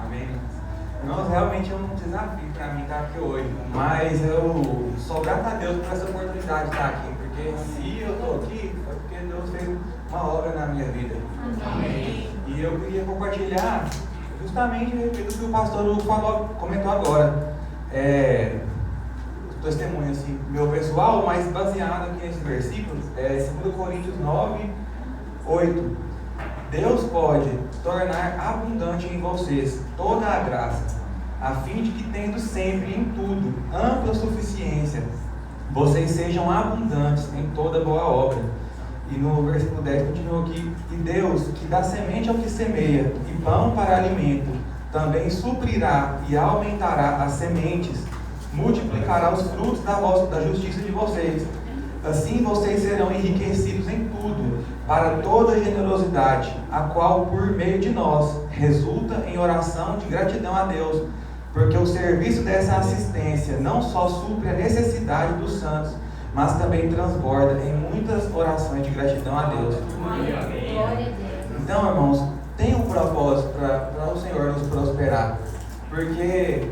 Amém? Não, realmente é um desafio para mim estar aqui hoje, mas eu sou grato a Deus por essa oportunidade de estar aqui, porque se eu estou aqui, foi porque Deus fez uma obra na minha vida. Amém. E eu queria compartilhar justamente a respeito do que o pastor Hugo falou, comentou agora. Testemunho assim, meu pessoal, mas baseado aqui nesses versículos, 2 Coríntios 9, 8. Deus pode tornar abundante em vocês toda a graça, a fim de que, tendo sempre em tudo ampla suficiência, vocês sejam abundantes em toda boa obra. E no versículo 10 continua aqui: e Deus, que dá semente ao que semeia e pão para alimento, também suprirá e aumentará as sementes, multiplicará os frutos da justiça de vocês. Assim vocês serão enriquecidos em tudo, para toda generosidade, a qual por meio de nós resulta em oração de gratidão a Deus, porque o serviço dessa assistência não só supre a necessidade dos santos, mas também transborda em muitas orações de gratidão a Deus. Glória a Deus. Então, irmãos, tem um propósito para o Senhor nos prosperar, porque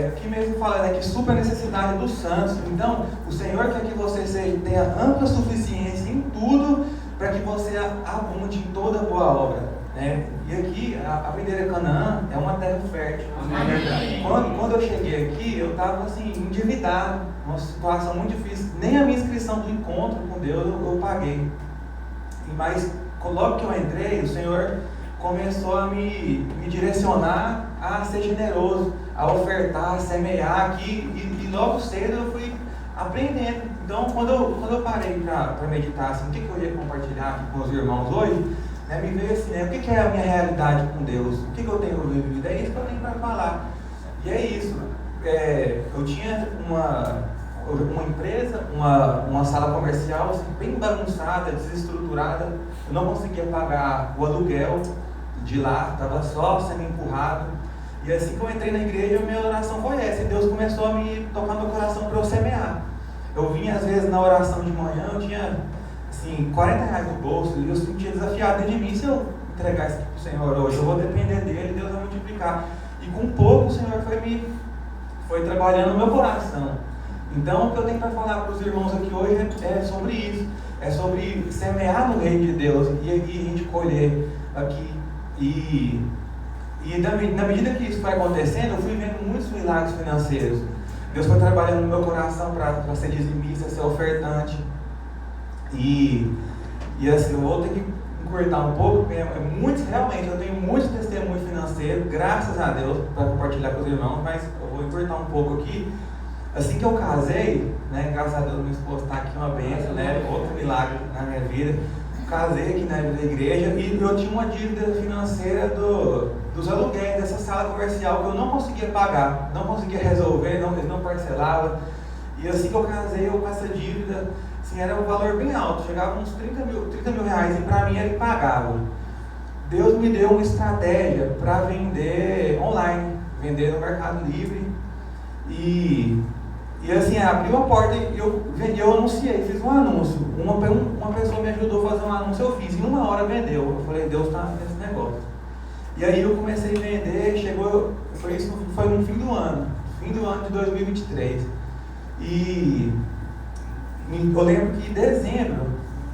aqui mesmo fala que supre a necessidade dos santos. Então, o Senhor quer que você tenha ampla suficiência em tudo, para que você abunde em toda boa obra, né? E aqui, a Videira Canaã é uma terra fértil. Amém. Quando eu cheguei aqui, eu estava assim, endividado, uma situação muito difícil. Nem a minha inscrição do encontro com Deus eu paguei. Mas logo que eu entrei, o Senhor começou a me direcionar a ser generoso, a ofertar, a semear aqui, e logo cedo eu fui aprendendo. Então, quando eu parei para meditar assim, o que eu ia compartilhar aqui com os irmãos hoje, né, me veio assim, o que é a minha realidade com Deus, o que eu tenho vivido, é isso que eu tenho para falar. E é isso, eu tinha uma empresa, uma sala comercial assim, bem bagunçada, desestruturada, eu não conseguia pagar o aluguel de lá, estava só sendo empurrado. E assim que eu entrei na igreja, minha oração foi essa, e Deus começou a me tocar no meu coração para eu semear. Eu vinha às vezes na oração de manhã, eu tinha assim, R$40 no bolso, e eu sentia desafiado dentro de mim: se eu entregar isso aqui para o Senhor hoje, eu vou depender dele, Deus vai multiplicar. E com pouco o Senhor foi trabalhando no meu coração. Então o que eu tenho para falar para os irmãos aqui hoje é sobre isso, é sobre semear no reino de Deus, e aqui a gente colher aqui. E na medida que isso foi acontecendo, eu fui vendo muitos milagres financeiros. Deus foi trabalhando no meu coração para ser dizimista, ser ofertante. E assim, eu vou ter que encurtar um pouco, porque realmente eu tenho muitos testemunhos financeiros, graças a Deus, para compartilhar com os irmãos, mas eu vou encurtar um pouco aqui. Assim que eu casei, né, graças a Deus, minha esposa está aqui, uma bênção, né, outro milagre na minha vida. Casei aqui na igreja e eu tinha uma dívida financeira dos aluguéis dessa sala comercial que eu não conseguia pagar, não conseguia resolver, eles não parcelavam. E assim que eu casei, eu com essa dívida, assim, era um valor bem alto, chegava uns 30 mil reais, e para mim era impagável. Deus me deu uma estratégia para vender online, vender no Mercado Livre, e assim, abriu a porta e eu anunciei, fiz um anúncio. Uma pessoa me ajudou a fazer um anúncio, eu fiz, em 1 hora vendeu. Eu falei: Deus está nesse negócio. E aí eu comecei a vender, isso foi no fim do ano de 2023. E eu lembro que em dezembro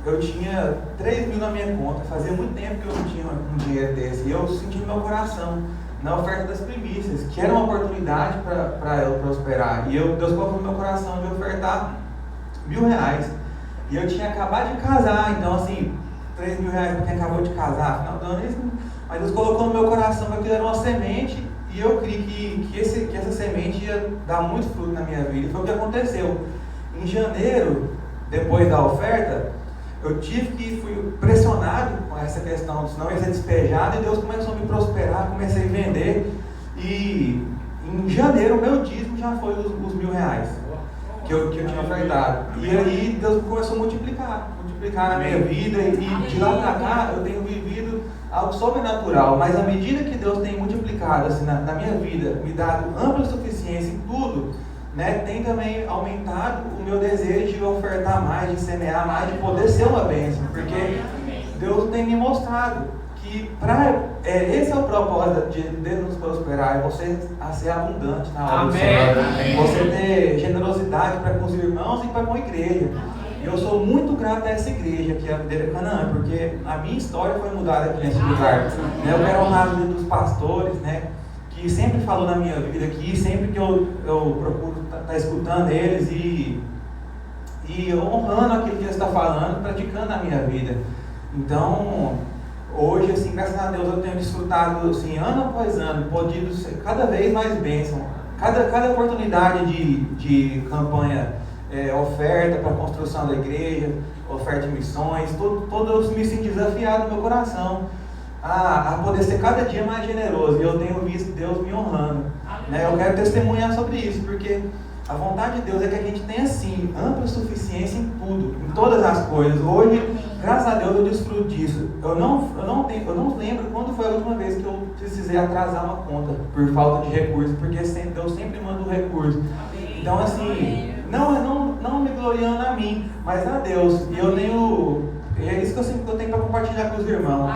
eu tinha 3 mil na minha conta, fazia muito tempo que eu não tinha um dinheiro desse, e eu senti no meu coração, na oferta das primícias, que era uma oportunidade para eu prosperar. E Deus colocou no meu coração de ofertar R$1.000. E eu tinha acabado de casar, então assim, R$3.000 para quem acabou de casar, final do ano, mas Deus colocou no meu coração que aquilo era uma semente, e eu criei que essa semente ia dar muito fruto na minha vida. E foi o que aconteceu. Em janeiro, depois da oferta, eu fui pressionado com essa questão, senão ia ser despejado, e Deus começou a me prosperar, comecei a vender, e em janeiro o meu dízimo já foi os R$1.000 que eu tinha ofertado. E aí Deus começou a multiplicar na minha vida, e de lá para cá eu tenho vivido algo sobrenatural. Mas à medida que Deus tem multiplicado assim, na minha vida, me dado ampla suficiência em tudo, né, tem também aumentado o meu desejo de ofertar mais, de semear mais, de poder ser uma bênção, porque Deus tem me mostrado que que esse é o propósito de Deus nos prosperar, é você a ser abundante na obra do Senhor. Você ter generosidade para com os irmãos e para com a igreja. E eu sou muito grato a essa igreja, que é a Videira Canaã, porque a minha história foi mudada aqui nesse lugar. Eu quero honrar a vida dos pastores, né, que sempre falou na minha vida aqui, sempre que eu procuro estar escutando eles e honrando aquilo que eles estão falando, praticando na minha vida. Então, hoje, assim, graças a Deus, eu tenho desfrutado, assim, ano após ano, podido ser cada vez mais bênção. Cada oportunidade de campanha, oferta para a construção da igreja, oferta de missões, todo eu me sinto desafiado no meu coração a poder ser cada dia mais generoso. E eu tenho visto Deus me honrando. Né? Eu quero testemunhar sobre isso, porque a vontade de Deus é que a gente tenha, assim, ampla suficiência em tudo, em todas as coisas. Hoje, graças a Deus, eu desfruto disso. Eu não lembro quando foi a última vez que eu precisei atrasar uma conta por falta de recurso, porque Deus sempre manda um recurso. Então, assim, não me gloriando a mim, mas a Deus. E eu tenho... É isso que eu tenho para compartilhar com os irmãos.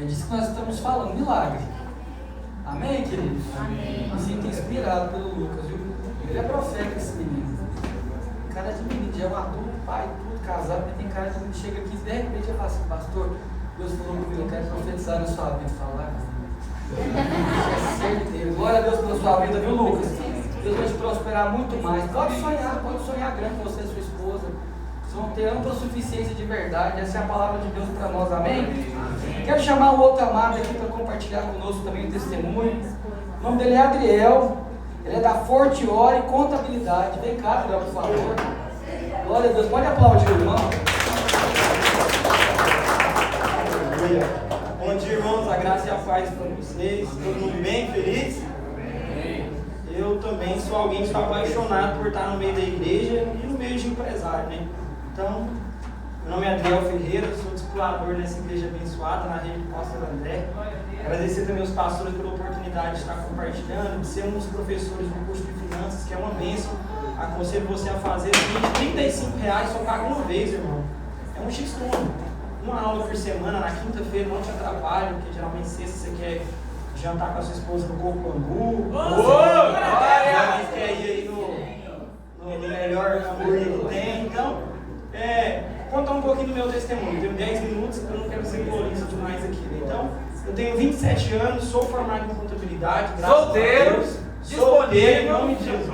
É disso que nós estamos falando, milagre. Amém, queridos? Amém. Me sinto inspirado pelo Lucas, viu? Ele é profeta, esse menino. Cara de menino, já é um adulto, pai, tudo casado, mas tem cara de menino, chega aqui e de repente eu falo assim, pastor, Deus falou comigo, eu quero profetizar na sua vida. Falar, é certeza. Glória a Deus pela sua vida, viu, Lucas? Deus vai te prosperar muito mais. Pode sonhar grande com você e sua esposa. Vocês vão ter ampla suficiência de verdade. Essa é a palavra de Deus para nós, amém? Quero chamar o outro amado aqui para compartilhar conosco também o testemunho. O nome dele é Adriel. Ele é da Forte Hora e Contabilidade. Vem cá, Adriel, por favor. Glória a Deus. Pode aplaudir o irmão. Bom dia, irmãos. A graça e a paz para vocês. Todo mundo bem? Feliz? Eu também sou alguém que está apaixonado por estar no meio da igreja e no meio de empresário, né? Então, meu nome é Adriel Ferreira, sou discipulador nessa igreja abençoada, na rede do pastor André. Agradecer também aos pastores pela oportunidade de estar compartilhando, de ser um dos professores do curso de finanças, que é uma bênção. Aconselho você a fazer R$35, só paga uma vez, irmão. É um x-tudo. Uma aula por semana, na quinta-feira não te atrapalha, porque geralmente sexta você quer jantar com a sua esposa no Coco Angu. Geralmente quer ir aí no melhor hambúrguer que tem. Então, contar um pouquinho do meu testemunho. Tenho 10 minutos, então eu não quero ser glorioso demais aqui. Então, eu tenho 27 anos, sou formado em contabilidade. Solteiro, solteiro, em nome de Jesus.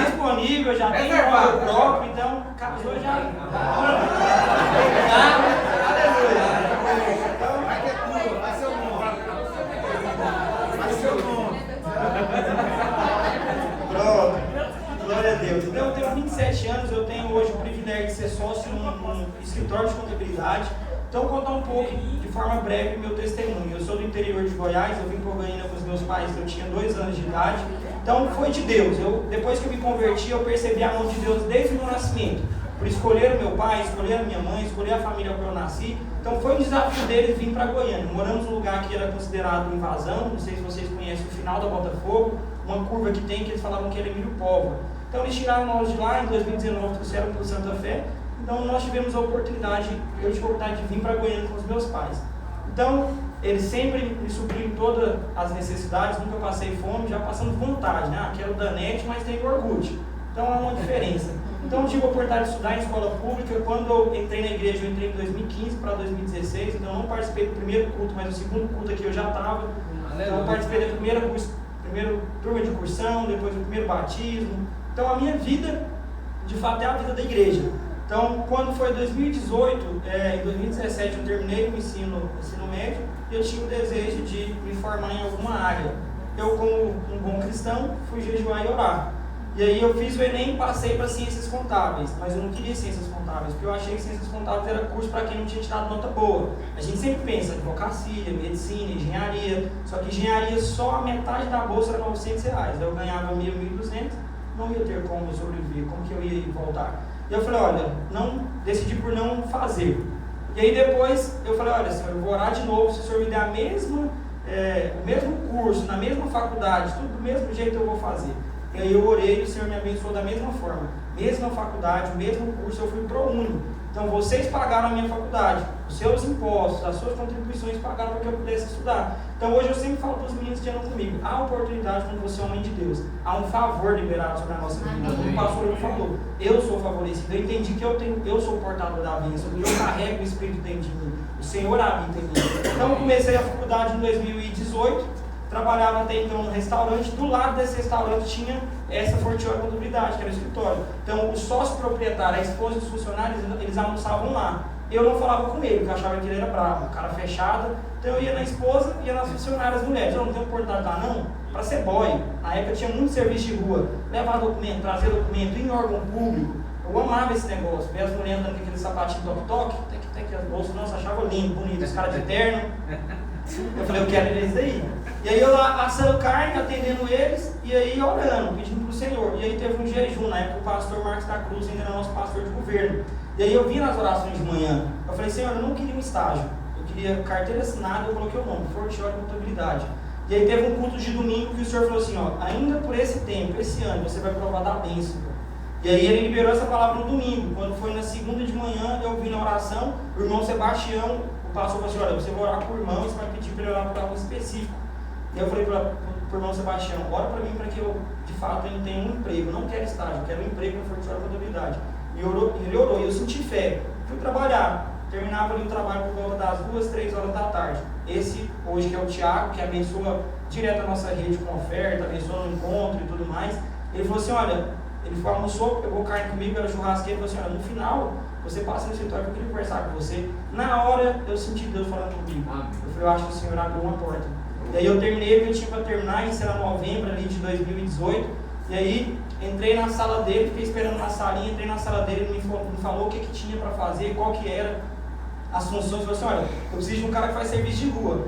Disponível, já tenho imóvel próprio, então casou já. Pronto, glória a Deus. Então eu tenho 27 anos, eu tenho hoje o privilégio de ser sócio num escritório de contabilidade. Então vou contar um pouco, de forma breve, o meu testemunho. Eu sou do interior de Goiás, eu vim para Goiânia com os meus pais, eu tinha 2 anos de idade. Então foi de Deus. Depois que eu me converti, eu percebi a mão de Deus desde o meu nascimento. Por escolher o meu pai, escolher a minha mãe, escolher a família que eu nasci. Então foi um desafio deles vir para Goiânia. Moramos num lugar que era considerado invasão, não sei se vocês conhecem o final da Botafogo, uma curva que tem que eles falavam que era Emílio Póvoa. Então eles tiraram nós de lá, em 2019 trouxeram para o Santa Fé. Então nós tivemos a oportunidade, eu tive a oportunidade de vir para Goiânia com os meus pais. Então, eles sempre me supriram todas as necessidades, nunca passei fome, já passando vontade, né? Quero Danete, mas tenho Orkut. Então há uma diferença. Então eu tive a oportunidade de estudar em escola pública. Quando eu entrei na igreja, eu entrei em 2015 para 2016, então eu não participei do primeiro culto, mas no segundo culto aqui eu já estava. Então eu participei da primeira turma de cursão, depois do primeiro batismo. Então a minha vida, de fato, é a vida da igreja. Então, quando foi 2018, em 2017 eu terminei o ensino médio e eu tinha o desejo de me formar em alguma área. Eu, como um bom cristão, fui jejuar e orar. E aí eu fiz o Enem e passei para Ciências Contábeis, mas eu não queria Ciências Contábeis, porque eu achei que Ciências Contábeis era curso para quem não tinha tirado nota boa. A gente sempre pensa em advocacia, medicina, engenharia, só que engenharia só a metade da bolsa era R$900. Eu ganhava 1.000, 1.200, não ia ter como sobreviver, como que eu ia voltar? E eu falei, olha, decidi por não fazer. E aí depois eu falei, olha, Senhor, eu vou orar de novo, se o Senhor me der o mesmo curso, na mesma faculdade, tudo do mesmo jeito eu vou fazer. E aí eu orei e o Senhor me abençoou da mesma forma. Mesma faculdade, o mesmo curso, eu fui ProUni. Então vocês pagaram a minha faculdade, os seus impostos, as suas contribuições pagaram para que eu pudesse estudar. Então hoje eu sempre falo para os meninos que andam comigo, há oportunidade quando você é homem de Deus, há um favor liberado sobre a nossa vida. Como o pastor me falou, eu sou favorecido, eu entendi que eu sou o portador da bênção, eu carrego o Espírito dentro de mim, o Senhor habita em mim. Então eu comecei a faculdade em 2018, trabalhava até então num restaurante, do lado desse restaurante tinha essa Fortiori Contabilidade, que era o escritório. Então o sócio proprietário, a esposa e os funcionários, eles almoçavam lá. Eu não falava com ele, porque eu achava que ele era bravo, cara fechado. Então eu ia na esposa e ia nas funcionárias mulheres. Eu não tenho oportunidade lá não, para ser boy. Na época tinha muito serviço de rua, levar documento, trazer documento em órgão público. Eu amava esse negócio, ver as mulheres andando com aquele sapatinho toque-toque, até que as bolsas, nossa, achava lindo, bonito, os caras de terno. Eu falei, eu quero isso aí. E aí eu lá assando carne, atendendo eles, e aí orando, pedindo para o Senhor. E aí teve um jejum, na época o pastor Marcos da Cruz ainda era nosso pastor de governo. E aí eu vi nas orações de manhã, eu falei, Senhor, eu não queria um estágio, eu queria carteira assinada, eu coloquei o nome, Fortiori Contabilidade. E aí teve um culto de domingo que o Senhor falou assim, ó, ainda por esse tempo, esse ano, você vai provar da bênção. E aí ele liberou essa palavra no domingo. Quando foi na segunda de manhã, eu vi na oração, o irmão Sebastião, o pastor falou assim, olha, você vai orar por irmão, você vai pedir para ele orar por algo específico. E eu falei para o irmão Sebastião, ora para mim para que eu, de fato, eu tenha um emprego, não quero estágio, eu quero um emprego na Fortiori Contabilidade. E ele orou, e eu senti fé. Fui trabalhar, terminava ali o trabalho por volta das 2, 3 horas da tarde. Esse, hoje, que é o Tiago, que abençoa direto a nossa rede com oferta, abençoa no encontro e tudo mais. Ele falou assim, olha, ele foi, almoçou, pegou carne comigo, era churrasqueiro, ele falou assim, olha, no final, você passa no escritório que eu queria conversar com você. Na hora, eu senti Deus falando comigo. Eu falei, eu acho que o Senhor abriu uma porta. E aí eu terminei o que eu tinha para terminar, isso era novembro ali de 2018. E aí entrei na sala dele, fiquei esperando na salinha, entrei na sala dele, ele me falou o que tinha para fazer, qual que era as funções. Ele falou assim, olha, eu preciso de um cara que faz serviço de rua.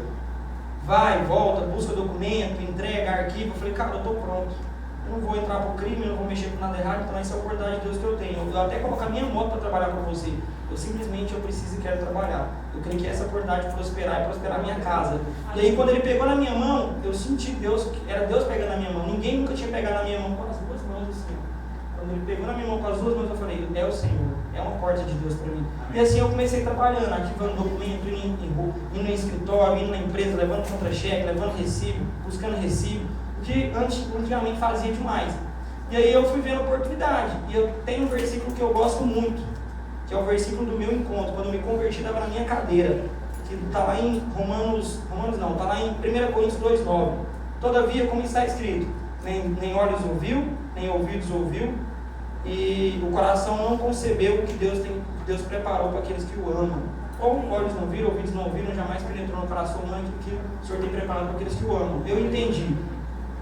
Vai, volta, busca documento, entrega, arquivo. Eu falei, cara, eu estou pronto. Eu não vou entrar pro crime, eu não vou mexer com nada errado, então essa é a oportunidade de Deus que eu tenho. Eu até colocar minha moto para trabalhar com você. Eu preciso e quero trabalhar. Eu creio que essa é a oportunidade de prosperar e prosperar a minha casa. E aí quando ele pegou na minha mão, eu senti Deus, era Deus pegando na minha mão. Ninguém nunca tinha pegado na minha mão com as duas mãos assim. Quando ele pegou na minha mão com as duas mãos, eu falei, é o Senhor, é uma porta de Deus para mim. E assim eu comecei trabalhando, ativando documento, indo em escritório, indo na empresa, levando contra-cheque, levando recibo, buscando recibo, o que antigamente fazia demais. E aí eu fui vendo oportunidade. E eu tenho um versículo que eu gosto muito, que é o versículo do meu encontro. Quando eu me converti, estava na minha cadeira, que está lá em está lá em 1 Coríntios 2,9. Todavia, como está escrito, nem olhos ouviu, nem ouvidos ouviu, e o coração não concebeu o que Deus preparou para aqueles que o amam. Ou olhos não viram, ouvidos não ouviram, jamais penetrou no coração humano o que o Senhor tem preparado para aqueles que o amam. Eu entendi.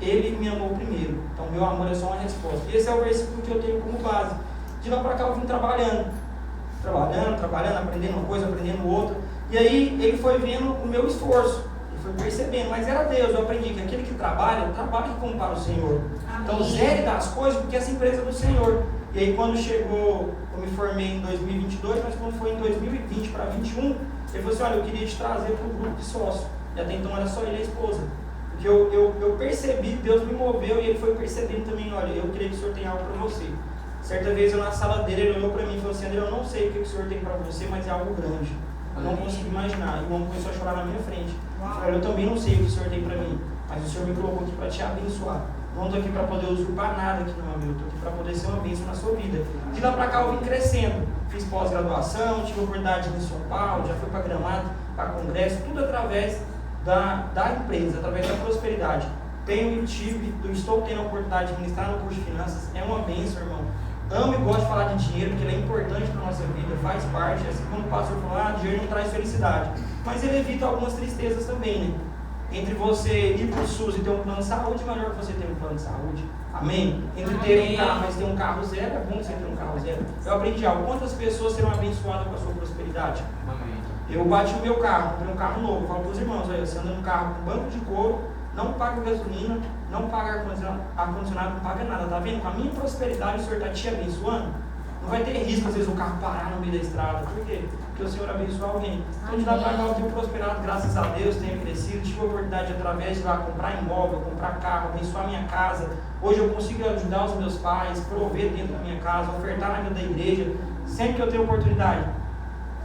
Ele me amou primeiro. Então, meu amor é só uma resposta. E esse é o versículo que eu tenho como base. De lá para cá eu vim trabalhando, aprendendo uma coisa, aprendendo outra. E aí ele foi vendo o meu esforço, ele foi percebendo, mas era Deus. Eu aprendi que aquele que trabalha como para o Senhor. Então zere das coisas, porque essa empresa é do Senhor. E aí quando chegou, eu me formei em 2022, mas quando foi em 2020 para 2021, ele falou assim, olha, eu queria te trazer para o grupo de sócio. E até então era só ele e a esposa. Porque eu percebi, Deus me moveu e ele foi percebendo também, olha, eu creio que o Senhor tem algo para você. Certa vez eu na sala dele, ele olhou para mim e falou assim, André, eu não sei o que o Senhor tem para você, mas é algo grande. Eu não consigo imaginar. E o homem começou a chorar na minha frente. Eu falei, eu também não sei o que o Senhor tem para mim, mas o Senhor me colocou aqui para te abençoar. Não estou aqui para poder usurpar nada que não é meu, estou aqui para poder ser uma bênção na sua vida. De lá para cá eu vim crescendo, fiz pós-graduação, tive oportunidade em São Paulo, já fui para Gramado, para congresso, tudo através da empresa, através da prosperidade. Estou tendo a oportunidade de ministrar no curso de finanças, é uma bênção, irmão. Amo e gosto de falar de dinheiro, porque ele é importante para a nossa vida, faz parte, assim como o pastor falou, dinheiro não traz felicidade, mas ele evita algumas tristezas também, né? Entre você ir para o SUS e ter um plano de saúde, melhor que você ter um plano de saúde, amém? Entre ter um carro, mas ter um carro zero, é bom você ter um carro zero. Eu aprendi algo, quantas pessoas serão abençoadas com a sua prosperidade? Amém. Eu bati o meu carro, comprei um carro novo, eu falo para os irmãos, olha, você anda num carro com banco de couro, não paga gasolina, não paga ar-condicionado, não paga nada, tá vendo? Com a minha prosperidade o Senhor está te abençoando. Não vai ter risco, às vezes, o carro parar no meio da estrada. Por quê? Porque o Senhor abençoa alguém. Então, de lá para cá, eu tenho prosperado, graças a Deus, tenho crescido. Tive a oportunidade, através de lá, comprar imóvel, comprar carro, abençoar minha casa. Hoje eu consigo ajudar os meus pais, prover dentro da minha casa, ofertar na vida da igreja. Sempre que eu tenho oportunidade,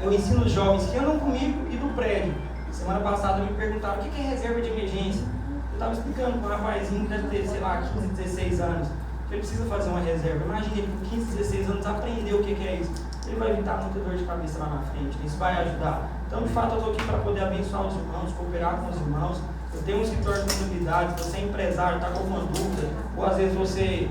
eu ensino os jovens que andam comigo e do prédio. Semana passada me perguntaram o que é reserva de emergência. Eu estava explicando para um rapazinho que deve ter, sei lá, 15, 16 anos, que ele precisa fazer uma reserva. Imagina ele com 15, 16 anos aprender o que é isso. Ele vai evitar muita dor de cabeça lá na frente. Isso vai ajudar. Então, de fato, eu estou aqui para poder abençoar os irmãos, cooperar com os irmãos. Eu tenho um escritório de contabilidade. Se você é empresário, está com alguma dúvida, ou às vezes você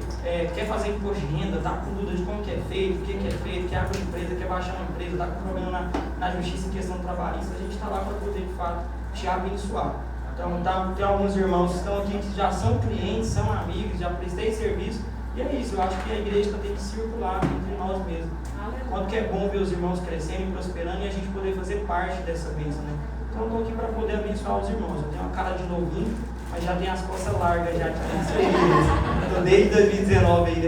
quer fazer imposto de renda, está com dúvida de como que é feito, o que é feito, quer abrir uma empresa, quer baixar uma empresa, está com problema na justiça em questão trabalhista, a gente está lá para poder, de fato, te abençoar. Então, tem alguns irmãos que estão aqui que já são clientes, são amigos, já prestei serviço, e é isso. Eu acho que a igreja tem que circular entre nós mesmos. Quanto que é bom ver os irmãos crescendo e prosperando e a gente poder fazer parte dessa bênção, né? Então, eu estou aqui para poder abençoar os irmãos. Eu tenho uma cara de novinho, mas já tenho as costas largas já aqui nessa igreja. Estou desde 2019 aí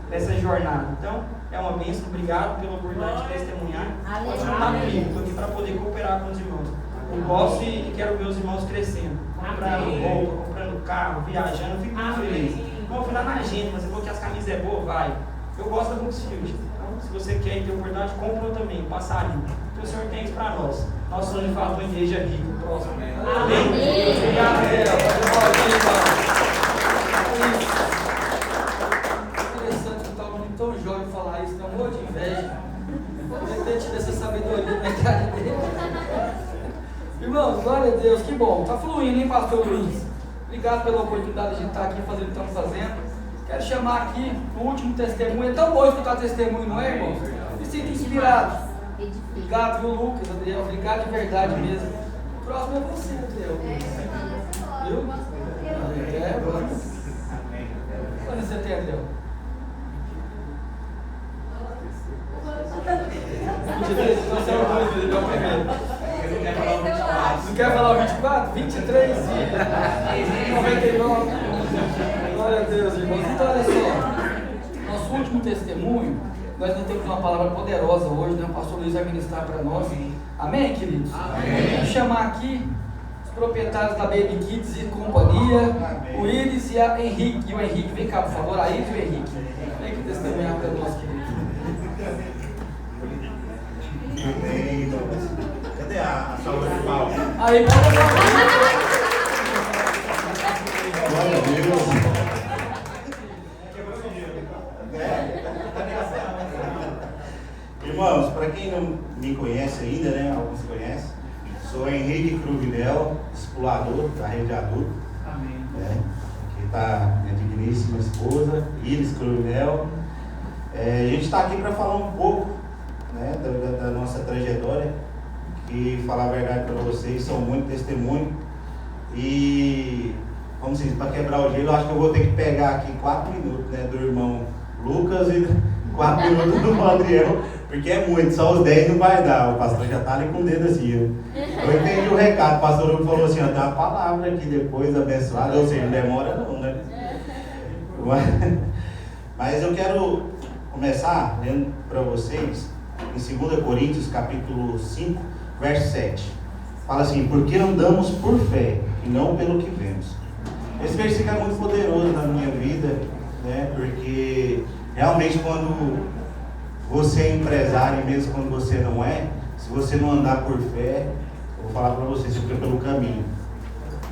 nessa jornada. Então, é uma bênção. Obrigado pela oportunidade de testemunhar. Pode contar comigo. Estou aqui para poder cooperar com os irmãos. Eu gosto e quero ver os irmãos crescendo. Comprando roupa, comprando carro, viajando. Eu fico muito feliz. Não fui lá na agenda, mas eu vou que as camisas é boa, vai. Eu gosto da Brooksfield. Então, se você quer ter oportunidade, compra também, passarinho. Porque o Senhor tem isso para nós. Nós somos, de fato, uma igreja rica, próxima. Amém? Obrigado, Interessante que estava muito tão jovem falar isso, tem um monte de inveja. Eu ter tido essa sabedoria na cara dele. Irmãos, glória a Deus, que bom. Está fluindo, hein, pastor Luiz? Obrigado pela oportunidade de a gente estar aqui fazendo o que estamos fazendo. Quero chamar aqui o último testemunho. É tão bom escutar testemunho, não é, irmãos? Me sinto inspirado. Obrigado, viu, Lucas, Adriel? Obrigado de verdade mesmo. O próximo é você, Adriel. Viu? Vamos. Quando você tem, Adriel? 23? Então você é o 2, ele é o primeiro. Não quer falar o 24? 23 e 99. Glória a Deus, irmãos. Então, olha só. Nosso último testemunho. Nós temos uma palavra poderosa hoje, né? O pastor Luiz vai ministrar para nós. Amém, queridos? Amém. Vamos chamar aqui os proprietários da Baby Kids e companhia, o Iris e a Henrique. E o Henrique, vem cá, por favor, a Iris e o Henrique. Vem aqui testemunhar para nós, queridos. Amém. Cadê a salva de palmas? Aí, Glória a Deus. Irmãos, para quem não me conhece ainda, né? Alguns conhecem, sou Henrique Cruvinel, discipulador da rede adulta. Amém. Aqui está minha digníssima esposa, Iris Cruvinel. A gente está aqui para falar um pouco, né, da nossa trajetória, que, falar a verdade para vocês, são muito testemunho. E, vamos dizer, para quebrar o gelo, eu acho que eu vou ter que pegar aqui 4 minutos, né, do irmão Lucas e 4 minutos do Adriel, porque é muito, só os 10 não vai dar. O pastor já está ali com o dedo assim. Eu entendi o recado, o pastor Lucas falou assim: ó, tem uma palavra aqui depois abençoada, ou seja, não demora não, né? Mas eu quero começar lendo para vocês em 2 Coríntios, capítulo 5, verso 7. Fala assim: porque andamos por fé e não pelo que vemos. Esse versículo é muito poderoso na minha vida, né? Porque realmente quando você é empresário, e mesmo quando você não é, se você não andar por fé, eu vou falar para você, você fica pelo caminho,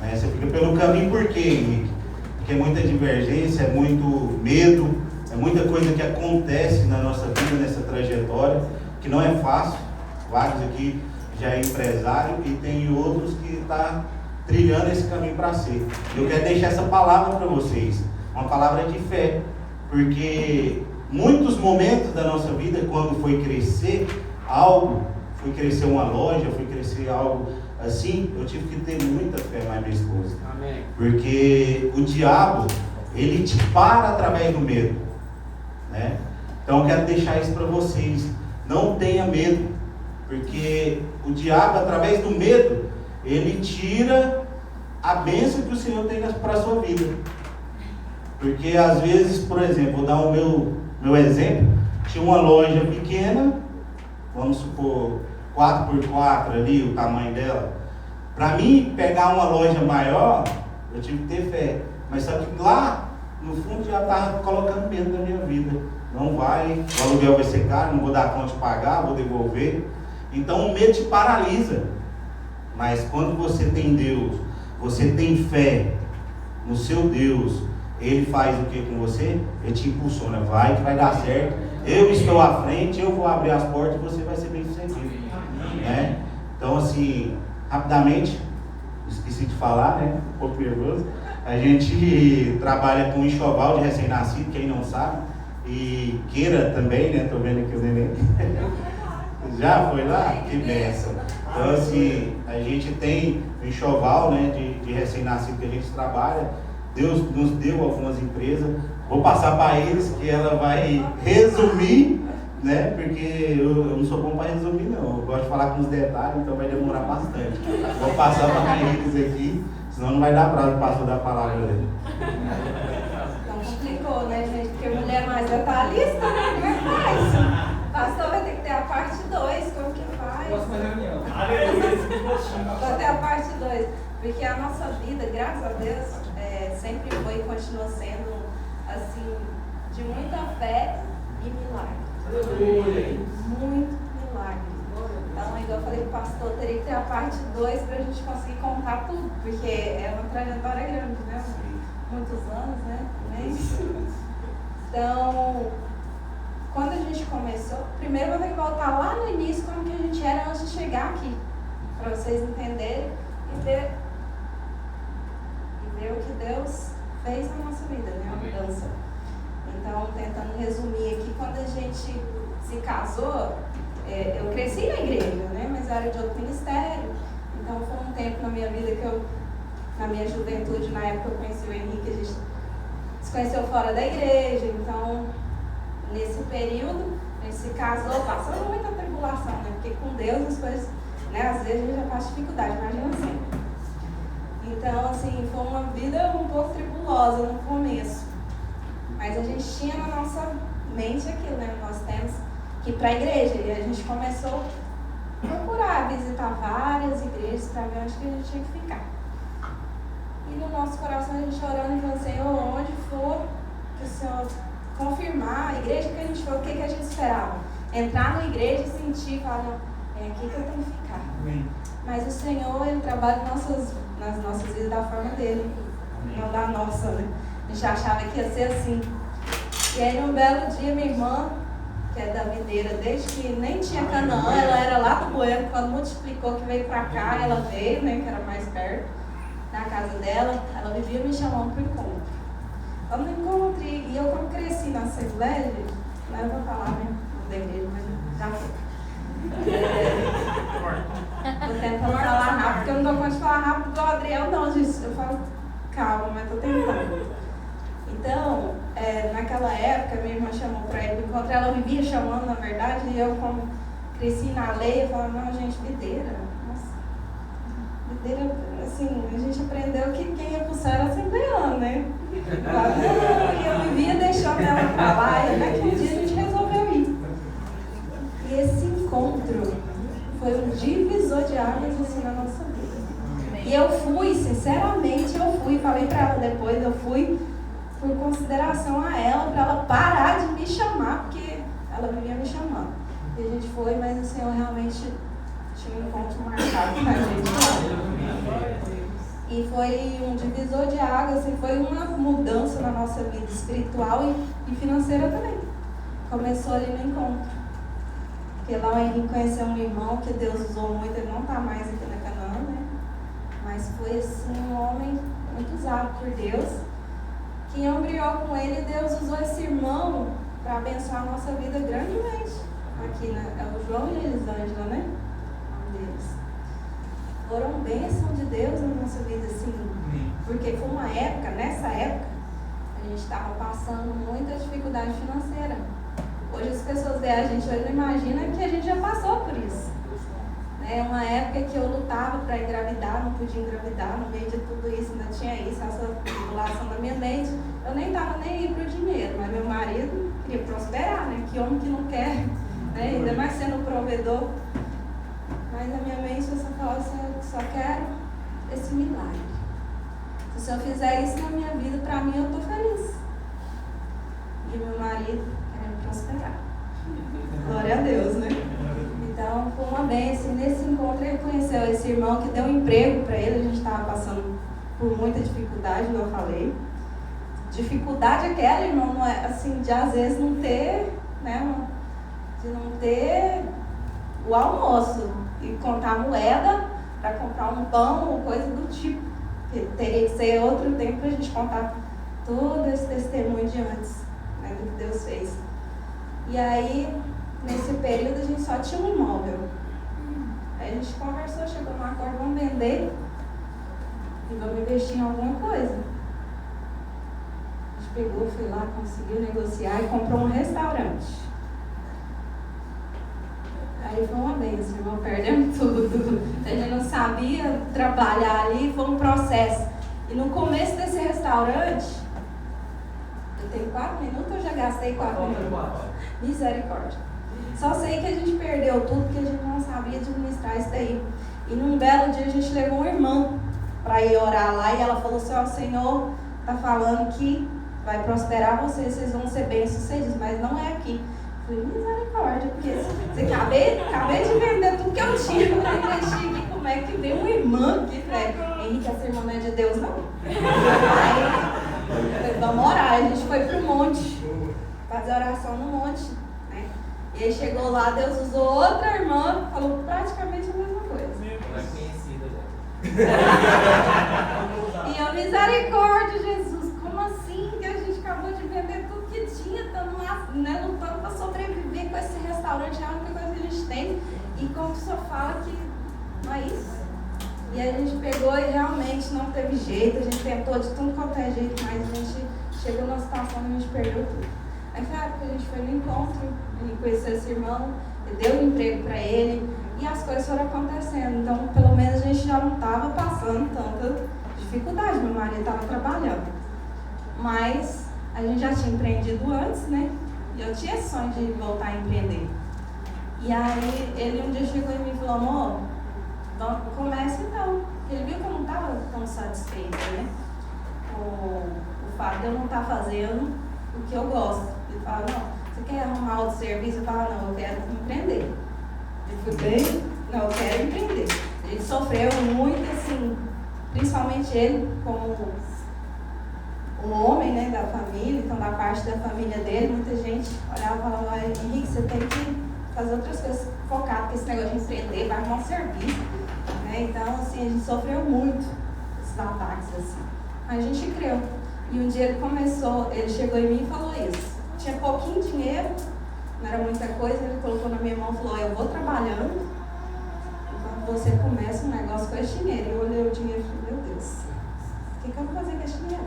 né? Você fica pelo caminho por quê, Henrique? Porque é muita divergência, é muito medo, é muita coisa que acontece na nossa vida, nessa trajetória, que não é fácil. Vários aqui já é empresário e tem outros que estão trilhando esse caminho para ser. Eu quero deixar essa palavra para vocês, uma palavra de fé, porque muitos momentos da nossa vida, quando foi crescer algo, foi crescer uma loja, foi crescer algo assim, eu tive que ter muita fé na minha esposa. Amém. Porque o diabo, ele te para através do medo, né? Então eu quero deixar isso para vocês. Não tenha medo, porque o diabo, através do medo, ele tira a bênção que o Senhor tem para a sua vida. Porque às vezes, por exemplo, vou dar o meu exemplo. tinha uma loja pequena, vamos supor 4x4 ali, o tamanho dela. Para mim pegar uma loja maior, eu tive que ter fé. Mas só que lá, no fundo, já estava colocando medo na minha vida. Não vai, o aluguel vai ser caro, não vou dar conta de pagar, vou devolver. Então o medo te paralisa. Mas quando você tem Deus, você tem fé no seu Deus, Ele faz o que com você? Ele te impulsiona, vai que vai dar certo. Eu estou à frente, eu vou abrir as portas e você vai ser bem sucedido. Né? Então assim, rapidamente, esqueci de falar, né? Um pouco nervoso. A gente trabalha com enxoval de recém-nascido, quem não sabe. E Queira também, né? Tô vendo aqui o neném. Já foi lá? Que benção. Então assim, a gente tem um enxoval, né, de recém-nascido que a gente trabalha. Deus nos deu algumas empresas. Vou passar para eles que ela vai resumir, né? Porque eu não sou bom para resumir não. Eu gosto de falar com os detalhes, então vai demorar bastante. Vou passar para eles aqui, senão não vai dar prazo para passar da palavra dele. Não complicou, né, gente? Porque mulher mais detalhista, né? Como é que faz? Pastor vai ter que ter a parte 2, como que faz? Próxima reunião. Vai ter a parte 2. Porque a nossa vida, graças a Deus, sempre foi e continua sendo, assim, de muita fé e milagre. Muito milagre. Então, igual eu falei pro pastor, teria que ter a parte 2 para a gente conseguir contar tudo, porque é uma trajetória grande, né? Muitos anos, né? Então, quando a gente começou, primeiro eu vou ter que voltar lá no início, como que a gente era antes de chegar aqui, para vocês entenderem e ver o que Deus fez na nossa vida, né? A mudança. Então, tentando resumir aqui, quando a gente se casou, eu cresci na igreja, né? Mas era de outro ministério. Então, foi um tempo na minha vida que eu, na minha juventude, na época eu conheci o Henrique, a gente se conheceu fora da igreja. Então, nesse período, a gente se casou, passando muita tribulação, né? Porque com Deus as coisas, né? Às vezes a gente já passa dificuldade, imagina assim. Então, assim, foi uma vida um pouco tribulosa no começo. Mas a gente tinha na nossa mente aquilo, né? Nós temos que ir para a igreja. E a gente começou a procurar, visitar várias igrejas para ver onde que a gente tinha que ficar. E no nosso coração a gente orando e falando, Senhor, onde for que o Senhor confirmar a igreja que a gente for, o que a gente esperava? Entrar na igreja e sentir, falar, não, é aqui que eu tenho que ficar. Amém. Mas o Senhor, Ele trabalha nas nossas vidas da forma dele, não da nossa, né? A gente achava que ia ser assim. E aí, um belo dia, minha irmã, que é da videira, desde que nem tinha Canaã, ela era lá do Bueno, quando multiplicou que veio pra cá, ela veio, né, que era mais perto, na casa dela, ela vivia me chamando pro encontro. Quando eu encontrei, e eu como cresci na Assembleia, gente, não era pra falar, né, da igreja, mas já foi. Tô tentando falar rápido, porque eu não dou conta de falar rápido do Adriel, não, gente. Eu falo calma, mas tô tentando. Então, naquela época, minha irmã chamou pra ir pro encontro, ela vivia chamando, na verdade, e eu, como cresci na lei, eu falava, não, gente, videira. Nossa, videira, assim, a gente aprendeu que quem ia pro céu era assembleano, né? E eu vivia deixando ela pra lá, e até que um dia a gente resolveu ir. E esse encontro foi um divisor de águas assim na nossa vida. E eu fui, sinceramente, falei pra ela depois, eu fui por consideração a ela, pra ela parar de me chamar, porque ela vivia me chamando. E a gente foi, mas o Senhor realmente tinha um encontro marcado com a gente lá. E foi um divisor de águas, assim, foi uma mudança na nossa vida espiritual e financeira também. Começou ali no encontro. Porque lá o Henrique conheceu um irmão que Deus usou muito, ele não está mais aqui na Canaã, né? Mas foi assim um homem muito usado por Deus, que embriou com ele, e Deus usou esse irmão para abençoar a nossa vida grandemente. Aqui, né? É o João e a Elisângela, né? Um deles. Foram bênção de Deus na nossa vida, assim, porque foi uma época, nessa época, a gente estava passando muita dificuldade financeira. Hoje as pessoas veem a gente, hoje não imaginam que a gente já passou por isso. É uma época que eu lutava para engravidar, não podia engravidar, no meio de tudo isso, ainda tinha isso, essa tribulação na minha mente. Eu nem estava nem aí para o dinheiro, mas meu marido queria prosperar, né? que homem que não quer, né? Ainda mais sendo provedor. Mas na minha mente eu só falava assim, eu só quero esse milagre. Se o Senhor fizer isso na minha vida, para mim eu estou feliz. E meu marido querendo prosperar. Glória a Deus, né? Então foi uma bênção. Nesse encontro ele conheceu esse irmão que deu um emprego para ele. A gente estava passando por muita dificuldade, como eu falei. Dificuldade aquela, irmão, não é assim, de às vezes não ter, né? De não ter o almoço e contar moeda para comprar um pão ou coisa do tipo. Teria que ser outro tempo para a gente contar todo esse testemunho de antes, né, do que Deus fez. E aí, nesse período, a gente só tinha um imóvel. Aí a gente conversou, chegou num acordo, vamos vender e vamos investir em alguma coisa. A gente pegou, foi lá, conseguiu negociar e comprou um restaurante. Aí foi uma bênção, irmão, perdemos tudo. A gente não sabia trabalhar ali, foi um processo. E no começo desse restaurante, eu tenho 4 minutos, eu já gastei 4 minutos. Misericórdia. Só sei que a gente perdeu tudo, porque a gente não sabia administrar isso daí. E num belo dia a gente levou uma irmã para ir orar lá, e ela falou assim, ó, o Senhor está falando que vai prosperar vocês, vocês vão ser bem-sucedidos, mas não é aqui. Misericórdia, porque você acabei de vender tudo que eu tinha, eu investi aqui, como é que vem uma irmã aqui, né? Henrique, essa irmã não é de Deus, não. Aí, vamos orar, a gente foi pro monte, fazer oração no monte, né? E aí chegou lá, Deus usou outra irmã, falou praticamente a mesma coisa. Ela é conhecida já. E eu, misericórdia, Jesus, como assim que a gente acabou de vender tudo que tinha, estamos lá, né, lutando para sobreviver com esse restaurante, é a única coisa que a gente tem, e como o senhor fala que não é isso. E a gente pegou e realmente não teve jeito, a gente tentou de tudo quanto é jeito, mas a gente chegou numa situação que a gente perdeu tudo. Aí claro que a gente foi no encontro, ele conheceu esse irmão, deu um emprego para ele, e as coisas foram acontecendo. Então, pelo menos a gente já não estava passando tanta dificuldade, meu marido estava trabalhando. Mas a gente já tinha empreendido antes, né? E eu tinha esse sonho de voltar a empreender. E aí ele um dia chegou em mim e falou, amor, começa então. Ele viu que eu não estava tão satisfeita, né? O fato de eu não estar fazendo o que eu gosto. Ele falou, não, você quer arrumar outro serviço? Eu falava, não, eu quero empreender. Ele falou, bem, não, eu quero empreender. Ele sofreu muito, assim, principalmente ele, como um homem, né, da família, então da parte da família dele, muita gente olhava e falava, Henrique, você tem que fazer outras coisas, focar, porque esse negócio de empreender vai arrumar um serviço, né? Então, assim, a gente sofreu muito esses ataques, assim. Mas a gente creu. E um dia ele chegou em mim e falou isso. Tinha pouquinho dinheiro, não era muita coisa, ele colocou na minha mão e falou, eu vou trabalhando, enquanto você começa um negócio com esse dinheiro. Eu olhei o dinheiro e falei, meu Deus, o que eu vou fazer com esse dinheiro?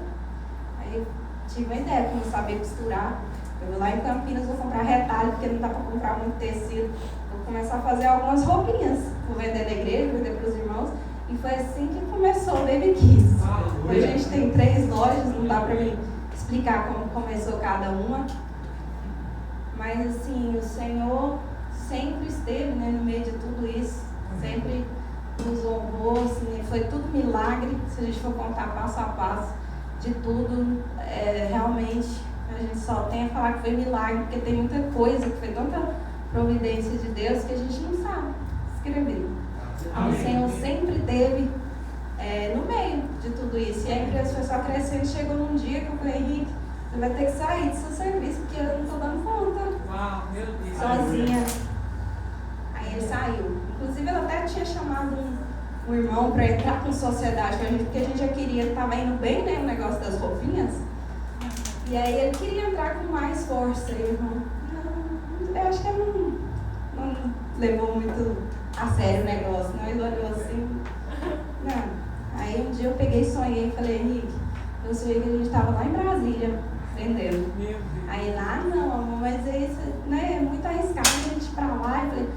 Aí eu tive uma ideia, como saber costurar. Eu vou lá em Campinas, vou comprar retalho, porque não dá para comprar muito tecido. Vou começar a fazer algumas roupinhas. Vou vender na igreja, vou vender para os irmãos. E foi assim que começou o Baby Kids. Hoje a gente tem 3 lojas, não dá para mim explicar como começou cada uma. Mas assim, o Senhor sempre esteve, né, no meio de tudo isso. Sempre nos honrou, assim, foi tudo milagre, se a gente for contar passo a passo de tudo, realmente a gente só tem a falar que foi milagre, porque tem muita coisa, que foi tanta providência de Deus que a gente não sabe escrever. Então, o Senhor sempre teve no meio de tudo isso, e a empresa foi só crescendo. Chegou num dia que eu falei, Henrique, você vai ter que sair do seu serviço, porque eu não estou dando conta. Uau, meu Deus. Sozinha. Aí ele saiu. Inclusive, ela até tinha chamado um irmão para entrar com sociedade com a gente, porque a gente já queria, estava indo bem, né, o negócio das roupinhas. E aí ele queria entrar com mais força. E o irmão, não, eu acho que ele não levou muito a sério o negócio, não. Ele olhou assim, não. Aí um dia eu peguei e sonhei e falei, Henrique, eu sonhei que a gente estava lá em Brasília vendendo. Aí lá, não, amor, mas isso, né, é muito arriscado a gente ir para lá. Eu falei,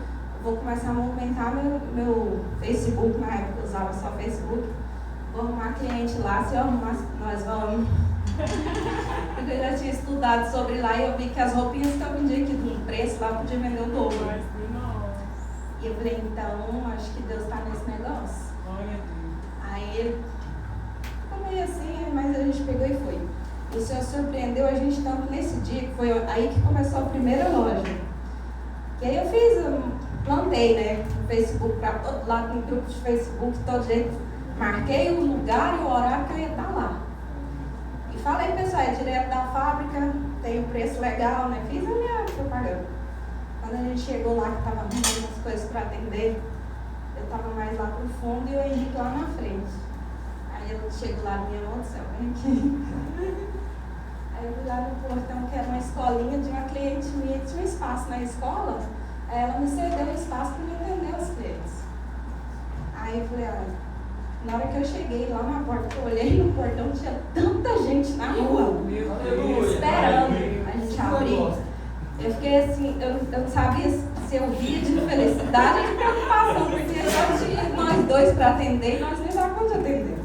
vou começar a movimentar meu Facebook, na época eu usava só Facebook. Vou arrumar cliente lá, se eu arrumar, nós vamos. Porque eu já tinha estudado sobre lá e eu vi que as roupinhas que eu vendi aqui precisava, podia vender o dobro. E eu falei, então, acho que Deus está nesse negócio. Aí ele ficou meio assim, mas a gente pegou e foi. O Senhor surpreendeu a gente tanto nesse dia, que foi aí que começou a primeira loja. Que aí eu plantei, né, no Facebook, para todo lado, no grupo de Facebook, todo jeito. Marquei o lugar e o horário que eu ia estar lá. E falei, pessoal, é direto da fábrica, tem um preço legal, né? Fiz a minha propaganda. Quando a gente chegou lá, que estava arrumando umas coisas para atender, eu estava mais lá pro fundo e o Henrique lá na frente. Aí eu chego lá, minha mão do céu, vem aqui. Aí eu fui lá no portão, que era uma escolinha de uma cliente minha, que tinha um espaço na escola. Aí ela me cedeu um espaço para me atender os clientes. Aí eu falei, olha, na hora que eu cheguei lá na porta, eu olhei no portão, tinha tanta gente na rua, esperando a gente abrir. Eu fiquei assim, eu não sabia se eu ria de felicidade ou de preocupação, porque só tinha nós dois para atender e nós nem sabíamos atender.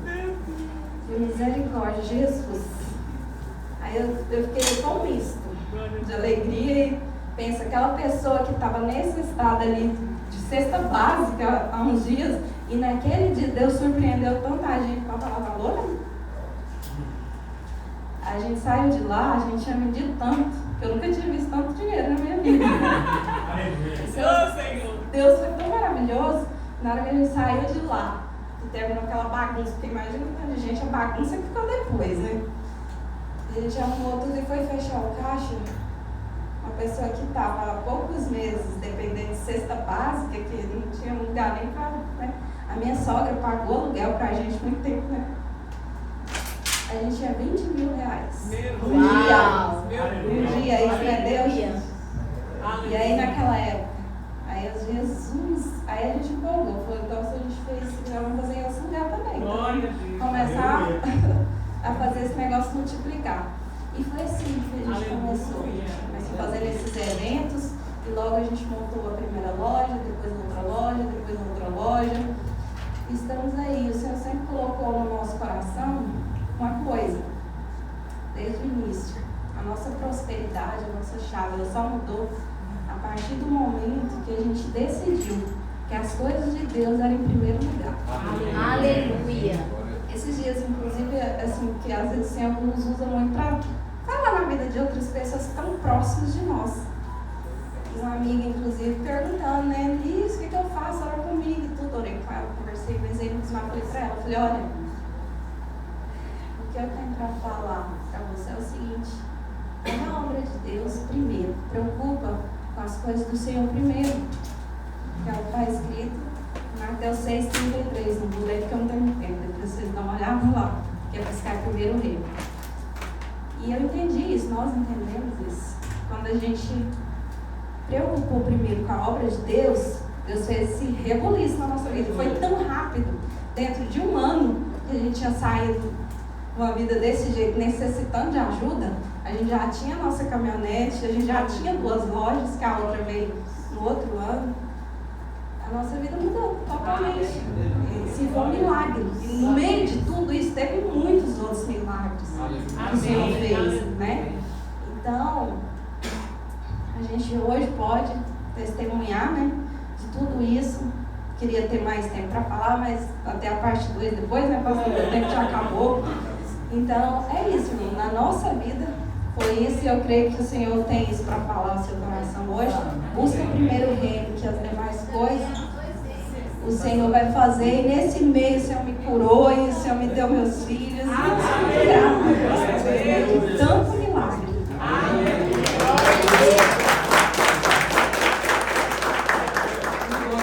De misericórdia, Jesus. Aí eu fiquei com um misto de alegria e pensa, aquela pessoa que estava nesse estado ali de cesta básica há uns dias, e naquele dia Deus surpreendeu tanta gente para falar valor. A gente saiu de lá, a gente tinha vendido tanto, que eu nunca tinha visto tanto dinheiro na minha vida. Deus foi tão maravilhoso, na hora que a gente saiu de lá, e terminou aquela bagunça, porque imagina tanta gente, a bagunça que ficou depois, né? E a gente arrumou tudo e foi fechar o caixa. Uma pessoa que estava há poucos meses dependendo de cesta básica, que não tinha lugar nem para... Né? A minha sogra pagou aluguel pra gente muito tempo, né? A gente tinha 20 mil reais. Uau! Um dia, isso é Deus. E aí naquela época, aí eu, Jesus, aí a gente empolgou, falou, então se a gente fez isso, vamos fazer em outro lugar também. Então, começar a fazer esse negócio multiplicar. E foi assim que a gente começou fazendo esses eventos, e logo a gente montou a primeira loja, depois outra loja, depois outra loja. E estamos aí, o Senhor sempre colocou no nosso coração uma coisa, desde o início. A nossa prosperidade, a nossa chave, ela só mudou a partir do momento que a gente decidiu que as coisas de Deus eram em primeiro lugar. Aleluia! Esses dias, inclusive, assim, que às vezes o Senhor nos usa muito para falar na vida de outras pessoas que estão próximas de nós. Uma amiga, inclusive, perguntando, né, Liz, o que eu faço? Ora comigo e tudo. Orei com ela, conversei com exemplos, mas falei para ela, falei, olha, o que eu tenho para falar para você é o seguinte, é a obra de Deus primeiro, preocupa com as coisas do Senhor primeiro, que é o que está escrito em Mateus 6,33, não vou ler porque eu não tenho tempo, depois vocês dão uma olhada lá, que é buscar primeiro o reino. E eu entendi isso, nós entendemos isso. Quando a gente preocupou primeiro com a obra de Deus, Deus fez esse rebuliço na nossa vida. Foi tão rápido, dentro de um ano, que a gente tinha saído de uma vida desse jeito, necessitando de ajuda. A gente já tinha a nossa caminhonete, a gente já tinha 2 lojas, que a outra veio no outro ano. A nossa vida mudou totalmente. Esse foi um milagre. E no meio de tudo isso, teve muitos outros milagres que o Senhor fez, né? Então, a gente hoje pode testemunhar, né, de tudo isso. Queria ter mais tempo para falar, mas até a parte 2 depois, né, pastor? O tempo já acabou. Então, é isso, irmão. Na nossa vida, foi isso, e eu creio que o Senhor tem isso para falar no seu coração hoje. Busca primeiro o reino, que as demais coisas o Senhor vai fazer. E nesse meio o Senhor me curou, e o Senhor me deu meus filhos. E eu sou muito grata. Tanto